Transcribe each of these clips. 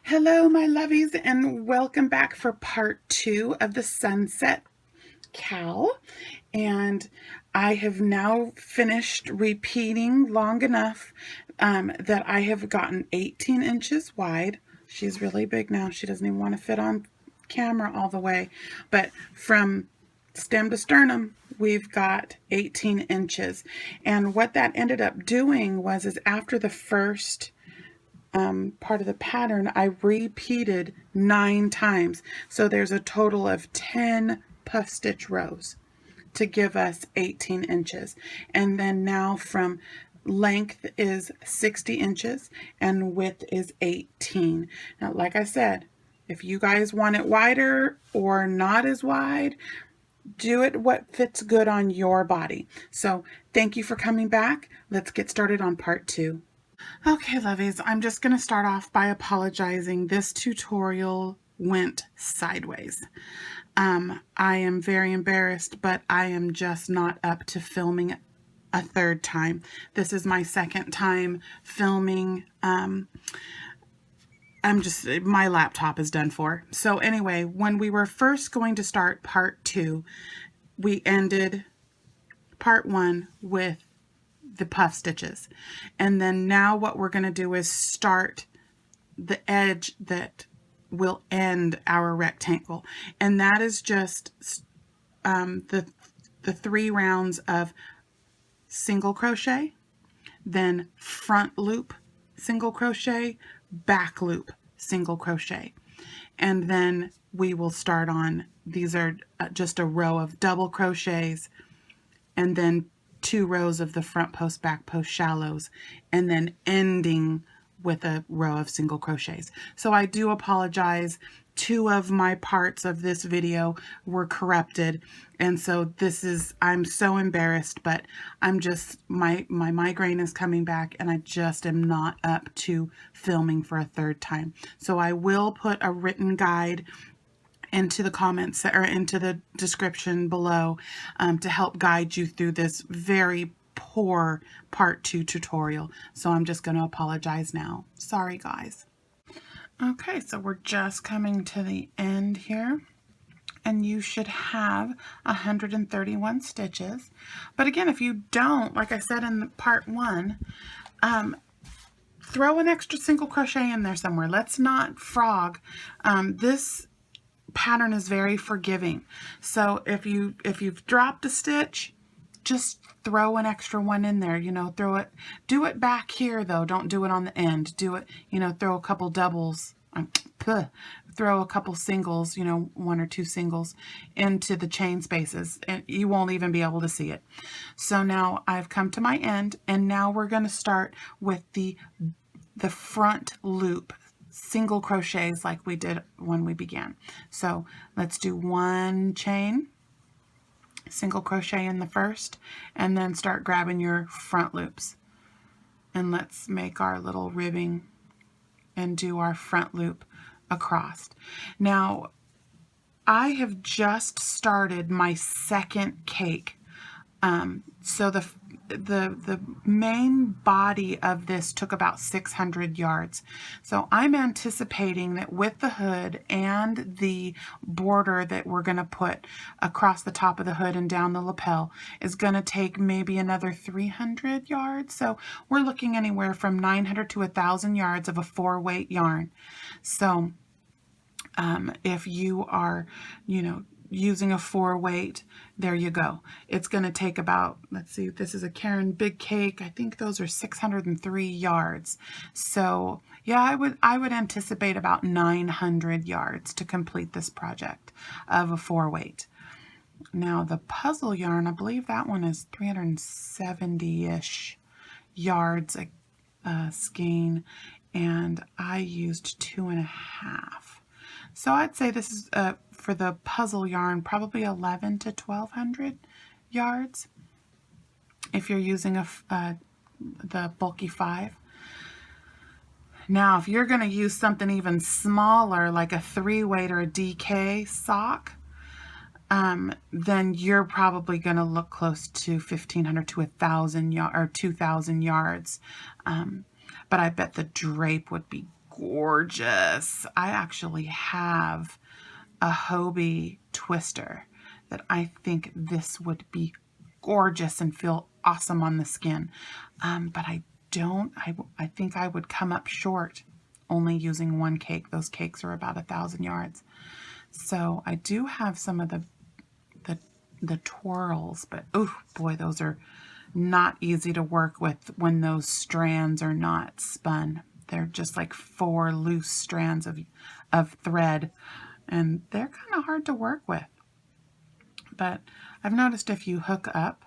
Hello, my lovies, and welcome back for part 2 of the sunset cowl. And I have now finished repeating long enough that I have gotten 18 inches wide. She's really big now. She doesn't even want to fit on camera all the way. But from stem to sternum, we've got 18 inches. And what that ended up doing is after the first part of the pattern, I repeated 9 times. So there's a total of 10 puff stitch rows to give us 18 inches. And then now from length is 60 inches and width is 18. Now, like I said, if you guys want it wider or not as wide, do it what fits good on your body. So thank you for coming back. Let's get started on part 2. Okay, lovies, I'm just going to start off by apologizing. This tutorial went sideways. I am very embarrassed, but I am just not up to filming a third time. This is my second time filming. My laptop is done for. So anyway, when we were first going to start part 2, we ended part 1 with the puff stitches. And then now what we're going to do is start the edge that will end our rectangle. And that is just the 3 rounds of single crochet, then front loop, single crochet, back loop, single crochet. And then we will start on, these are just a row of double crochets, and then 2 rows of the front post, back post shallows, and then ending with a row of single crochets. So I do apologize. 2 of my parts of this video were corrupted, and so I'm so embarrassed, but I'm just, my migraine is coming back and I just am not up to filming for a third time. So I will put a written guide into the comments or into the description below to help guide you through this very poor part 2 tutorial. So I'm just going to apologize now. Sorry, guys. Okay, so we're just coming to the end here, and you should have 131 stitches. But again, if you don't, like I said in part 1, throw an extra single crochet in there somewhere. Let's not frog. This pattern is very forgiving. So if you've dropped a stitch, just throw an extra one in there, do it back here though. Don't do it on the end. Do it, throw a couple doubles, throw a couple singles, 1 or 2 singles into the chain spaces, and you won't even be able to see it. So now I've come to my end, and now we're going to start with the front loop single crochets like we did when we began. So let's do 1 chain, single crochet in the first, and then start grabbing your front loops. And let's make our little ribbing and do our front loop across. Now, I have just started my second cake. So the main body of this took about 600 yards. So I'm anticipating that with the hood and the border that we're going to put across the top of the hood and down the lapel is going to take maybe another 300 yards. So we're looking anywhere from 900 to 1,000 yards of a 4-weight yarn. So if you are, using a 4-weight, there you go. It's going to take about, let's see, this is a Karen Big Cake. I think those are 603 yards. So yeah, I would anticipate about 900 yards to complete this project of a 4-weight. Now the puzzle yarn, I believe that one is 370-ish yards a skein, and I used 2.5. So I'd say this is for the puzzle yarn, probably 1,100 to 1,200 yards if you're using the bulky 5. Now, if you're going to use something even smaller, like a 3-weight or a DK sock, then you're probably going to look close to 1,500 to 1,000 or 2,000 yards. But I bet the drape would be gorgeous. I actually have a Hobie twister that I think this would be gorgeous and feel awesome on the skin. But I don't, I think I would come up short only using one cake. Those cakes are about 1,000 yards. So I do have some of the twirls, but oh boy, those are not easy to work with when those strands are not spun. They're just like 4 loose strands of thread, and they're kind of hard to work with. But I've noticed if you hook up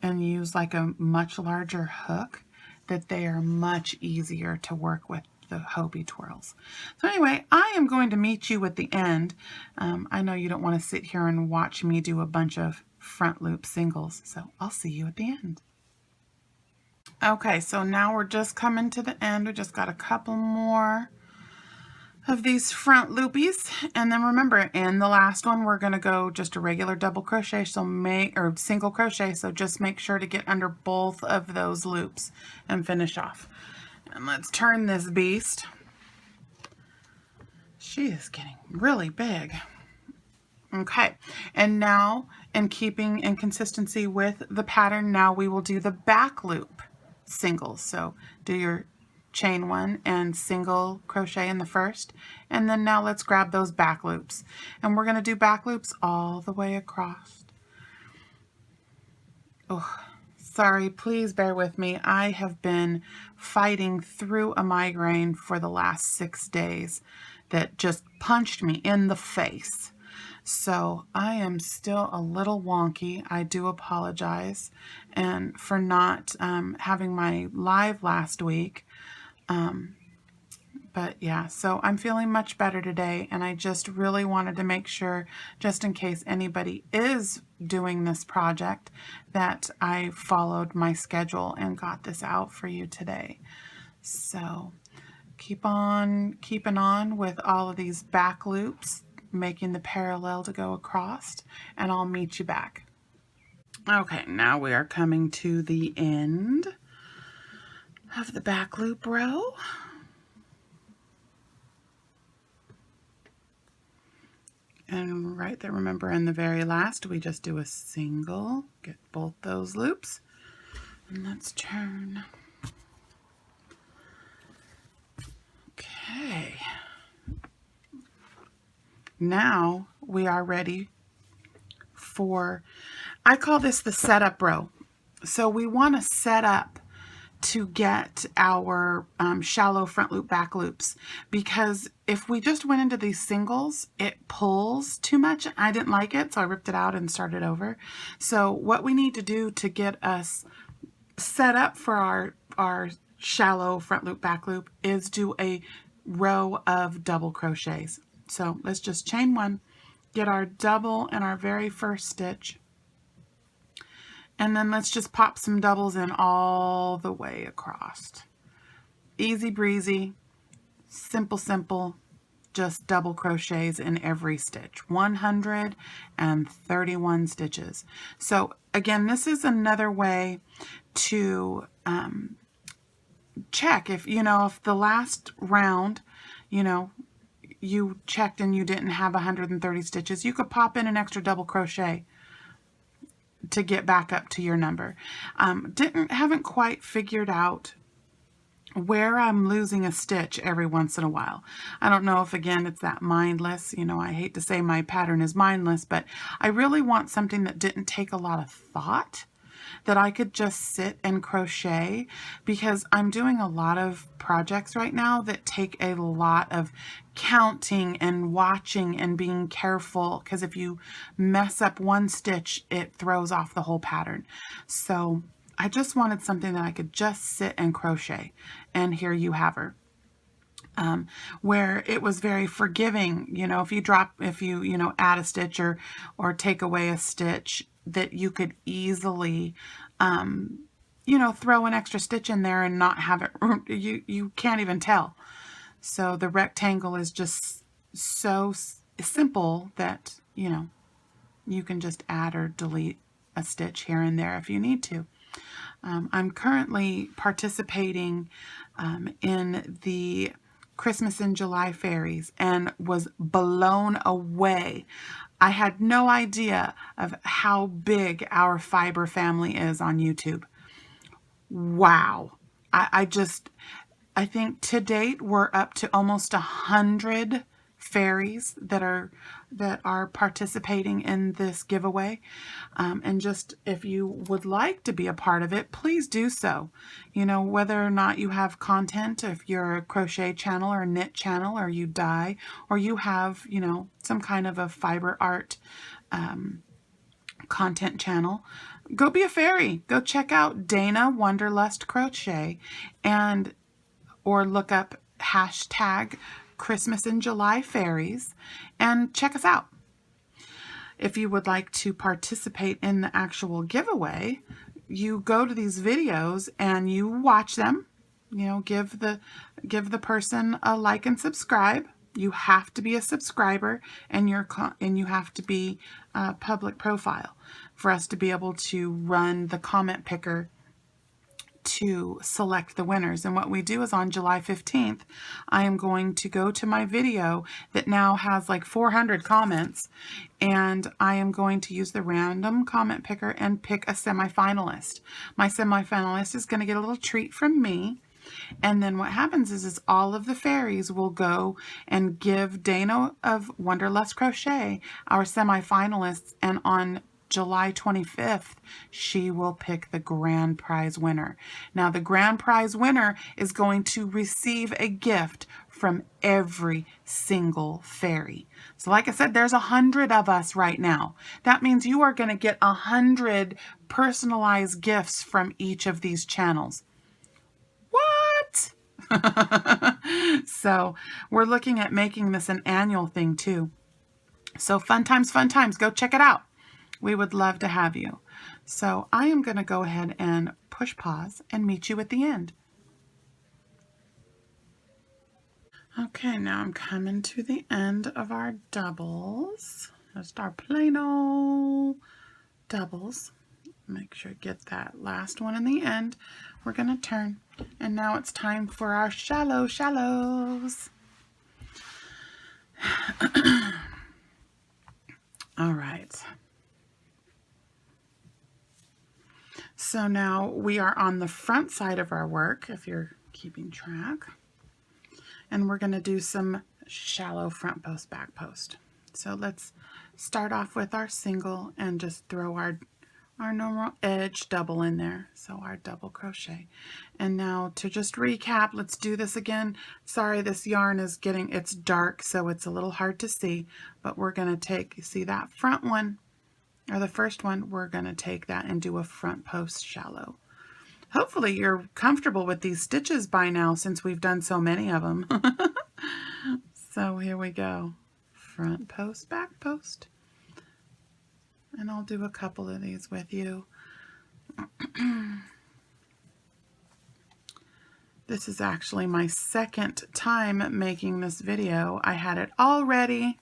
and use like a much larger hook, that they are much easier to work with the Hobie twirls. So anyway, I am going to meet you at the end. I know you don't want to sit here and watch me do a bunch of front loop singles, so I'll see you at the end. Okay, so now we're just coming to the end. We just got a couple more of these front loopies, and then remember, in the last one we're going to go just a regular double crochet, so single crochet, so just make sure to get under both of those loops and finish off. And let's turn this beast. She is getting really big. Okay, and now, in keeping in consistency with the pattern, now we will do the back loop singles. So do your chain 1 and single crochet in the first, and then now let's grab those back loops, and we're going to do back loops all the way across. Oh, sorry, please bear with me. I have been fighting through a migraine for the last 6 days that just punched me in the face. So I am still a little wonky. I do apologize, and for not having my live last week. But yeah, so I'm feeling much better today, and I just really wanted to make sure, just in case anybody is doing this project, that I followed my schedule and got this out for you today. So keep on keeping on with all of these back loops, making the parallel to go across, and I'll meet you back. Okay, now we are coming to the end of the back loop row. And right there, remember, in the very last, we just do a single, get both those loops, and let's turn. Okay. Now we are ready for, I call this the setup row. So we want to set up to get our shallow front loop back loops, because if we just went into these singles, it pulls too much. I didn't like it, so I ripped it out and started over. So what we need to do to get us set up for our shallow front loop back loop is do a row of double crochets. So let's just chain 1, get our double in our very first stitch, and then let's just pop some doubles in all the way across. Easy breezy, simple, simple, just double crochets in every stitch. 131 stitches. So again, this is another way to check if, if the last round, you checked and you didn't have 130 stitches, you could pop in an extra double crochet to get back up to your number. Haven't quite figured out where I'm losing a stitch every once in a while. I don't know if, again, it's that mindless, I hate to say my pattern is mindless, but I really want something that didn't take a lot of thought, that I could just sit and crochet, because I'm doing a lot of projects right now that take a lot of counting and watching and being careful, because if you mess up one stitch, it throws off the whole pattern. So I just wanted something that I could just sit and crochet, and here you have her. Where it was very forgiving, if you add a stitch or take away a stitch, that you could easily, throw an extra stitch in there and not have it, you can't even tell. So the rectangle is just so simple that, you can just add or delete a stitch here and there if you need to. I'm currently participating in the Christmas in July fairies and was blown away. I had no idea of how big our fiber family is on YouTube. Wow. I think to date we're up to almost 100 fairies that are participating in this giveaway. And just if you would like to be a part of it, please do so. You know, whether or not you have content, if you're a crochet channel or a knit channel, or you dye, or you have, you know, some kind of a fiber art content channel, go be a fairy. Go check out Dana Wonderlust Crochet, and or look up hashtag Christmas in July fairies and check us out. If you would like to participate in the actual giveaway, you go to these videos and you watch them. You know, give the person a like and subscribe. You have to be a subscriber, and you have to be a public profile for us to be able to run the comment picker to select the winners. And what we do is on July 15th, I am going to go to my video that now has like 400 comments, and I am going to use the random comment picker and pick a semifinalist. My semifinalist is going to get a little treat from me. And then what happens is all of the fairies will go and give Dana of Wonderlust Crochet our semifinalists, and on July 25th, she will pick the grand prize winner. Now, the grand prize winner is going to receive a gift from every single fairy. So like I said, there's 100 of us right now. That means you are going to get 100 personalized gifts from each of these channels. What? So we're looking at making this an annual thing too. So fun times, fun times. Go check it out. We would love to have you. So I am going to go ahead and push pause and meet you at the end. Okay, now I'm coming to the end of our doubles. Just our plain old doubles. Make sure to get that last one in the end. We're going to turn. And now it's time for our shallows. All right. So now we are on the front side of our work, if you're keeping track. And we're going to do some shallow front post, back post. So let's start off with our single and just throw our normal edge double in there. So our double crochet. And now to just recap, let's do this again. Sorry, this yarn is it's dark, so it's a little hard to see, but we're going to take, you see that front one, or the first one, we're going to take that and do a front post shallow. Hopefully you're comfortable with these stitches by now, since we've done so many of them. So here we go. Front post, back post. And I'll do a couple of these with you. This is actually my second time making this video. I had it all ready.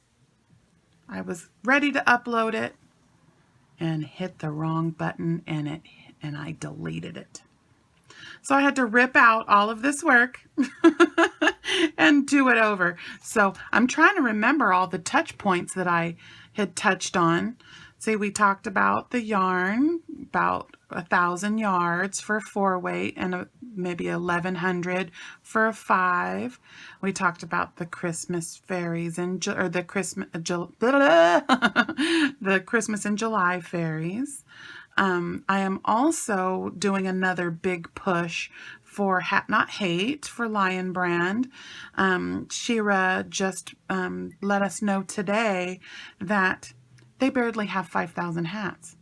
I was ready to upload it and hit the wrong button, and I deleted it. So I had to rip out all of this work and do it over. So I'm trying to remember all the touch points that I had touched on. See, we talked about the yarn, about 1,000 yards for a 4-weight and maybe 1,100 for a 5. We talked about the Christmas fairies and the Christmas in July fairies. I am also doing another big push for Not Hate for Lion Brand. Shira just let us know today that they barely have 5,000 hats.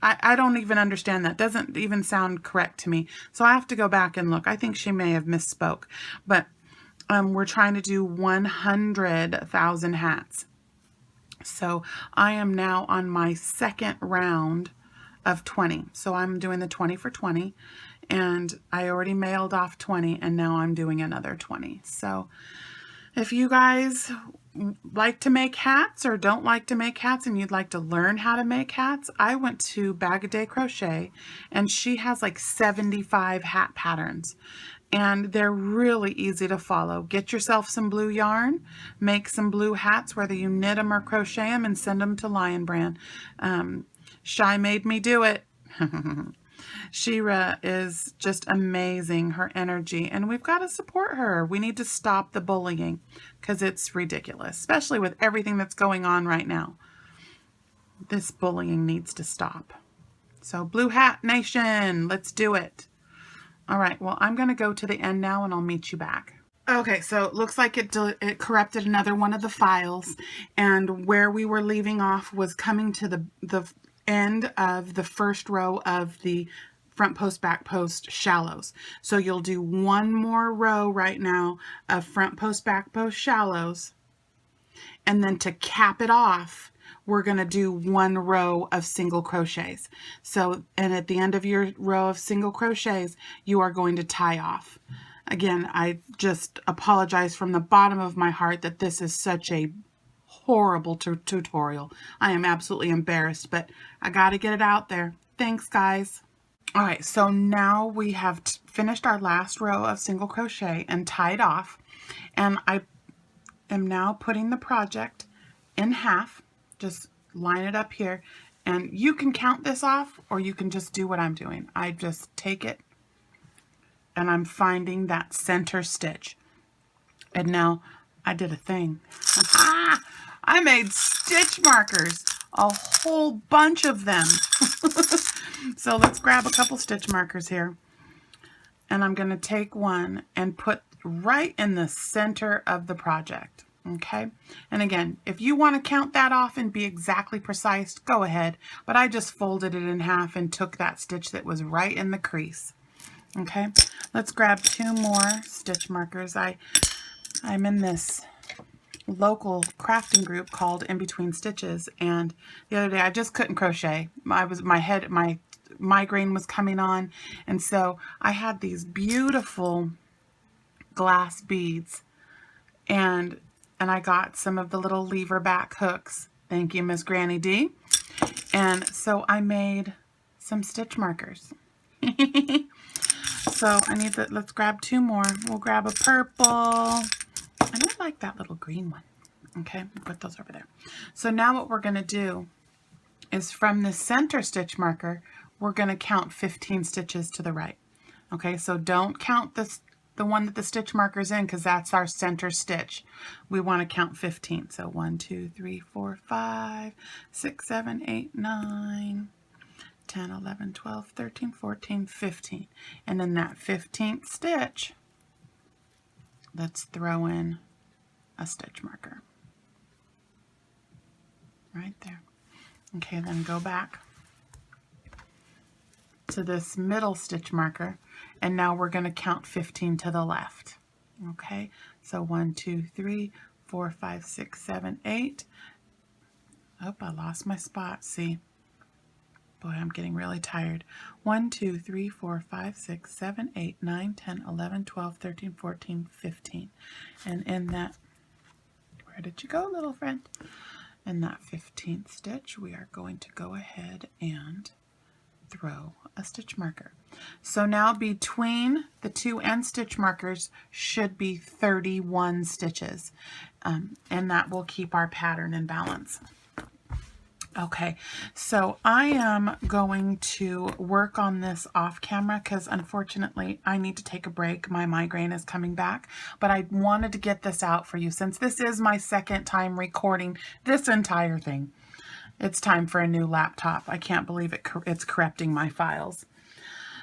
I don't even understand that. Doesn't even sound correct to me. So I have to go back and look. I think she may have misspoke. But we're trying to do 100,000 hats. So I am now on my second round of 20. So I'm doing the 20 for 20. And I already mailed off 20. And now I'm doing another 20. So if you guys like to make hats or don't like to make hats and you'd like to learn how to make hats, I went to Bag-A-Day Crochet and she has like 75 hat patterns. and they're really easy to follow. Get yourself some blue yarn, make some blue hats, whether you knit them or crochet them, and send them to Lion Brand. Shy made me do it. Shira is just amazing, her energy, and we've got to support her. We need to stop the bullying because it's ridiculous, especially with everything that's going on right now. This bullying needs to stop. So Blue Hat Nation, let's do it. All right, well, I'm going to go to the end now and I'll meet you back. Okay, so it looks like it corrupted another one of the files, and where we were leaving off was coming to the end of the first row of the front post, back post shallows. So you'll do one more row right now of front post, back post shallows, and then to cap it off, we're going to do one row of single crochets. So, and at the end of your row of single crochets, you are going to tie off. Again, I just apologize from the bottom of my heart that this is such a horrible tutorial. I am absolutely embarrassed, but I got to get it out there. Thanks, guys. All right, so now we have finished our last row of single crochet and tied off, and I am now putting the project in half. Just line it up here, and you can count this off, or you can just do what I'm doing. I just take it, and I'm finding that center stitch. And now I did a thing. I made stitch markers, a whole bunch of them. So let's grab a couple stitch markers here. And I'm going to take one and put right in the center of the project. Okay. And again, if you want to count that off and be exactly precise, go ahead. But I just folded it in half and took that stitch that was right in the crease. Okay. Let's grab two more stitch markers. I'm in this local crafting group called In Between Stitches, and the other day I just couldn't crochet. My migraine was coming on, and so I had these beautiful glass beads, and I got some of the little lever back hooks. Thank you, Miss Granny D. And so I made some stitch markers. So I need that. Let's grab two more. We'll grab a purple. I don't like that little green one. Okay, we'll put those over there. So now what we're going to do is from the center stitch marker, we're going to count 15 stitches to the right. Okay, so don't count the one that the stitch marker's in, because that's our center stitch. We want to count 15. So 1, 2, 3, 4, 5, 6, 7, 8, 9, 10, 11, 12, 13, 14, 15. And in that 15th stitch, let's throw in a stitch marker. Right there. Okay, then go back to this middle stitch marker, and now we're going to count 15 to the left. Okay, so 1, 2, 3, 4, 5, 6, 7, 8. Oh, I lost my spot. See, boy, I'm getting really tired. 1, 2, 3, 4, 5, 6, 7, 8, 9, 10, 11, 12, 13, 14, 15. And in that, where did you go, little friend? In that 15th stitch, we are going to go ahead and throw a stitch marker. So now between the two end stitch markers should be 31 stitches, and that will keep our pattern in balance. Okay, so I am going to work on this off camera because unfortunately I need to take a break. My migraine is coming back, but I wanted to get this out for you since this is my second time recording this entire thing. It's time for a new laptop. I can't believe it's corrupting my files.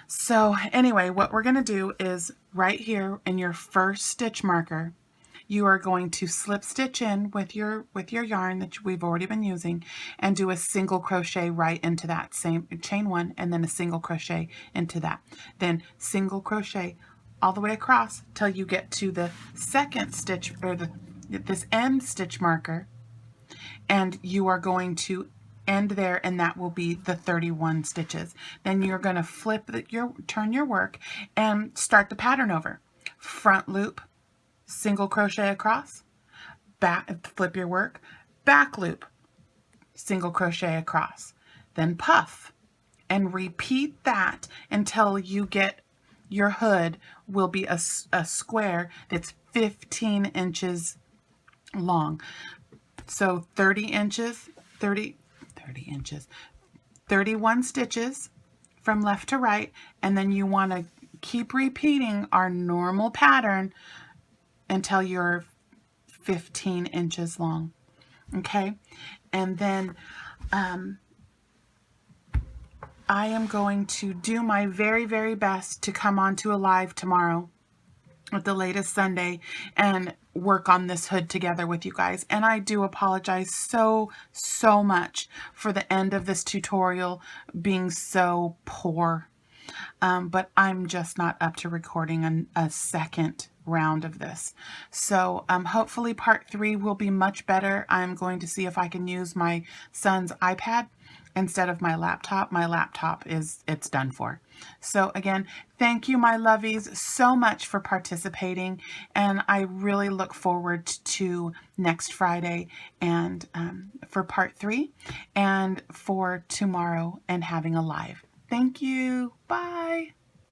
So anyway, what we're going to do is right here in your first stitch marker, you are going to slip stitch in with your yarn that we've already been using and do a single crochet right into that same chain one, and then a single crochet into that. Then single crochet all the way across till you get to the second stitch, or this end stitch marker, and you are going to end there, and that will be the 31 stitches. Then you're going to turn your work and start the pattern over. Front loop, single crochet across, back, flip your work, back loop, single crochet across, then puff, and repeat that until you get your hood will be a square that's 15 inches long. So 30 inches, 30 inches, 31 stitches from left to right, and then you want to keep repeating our normal pattern until you're 15 inches long. Okay, and then I am going to do my very, very best to come onto a live tomorrow at the latest Sunday and work on this hood together with you guys. And I do apologize so much for the end of this tutorial being so poor. But I'm just not up to recording a second round of this. So hopefully part 3 will be much better. I'm going to see if I can use my son's iPad instead of my laptop. My laptop it's done for. So again, thank you, my lovies, so much for participating, and I really look forward to next Friday and for part 3 and for tomorrow and having a live. Thank you. Bye.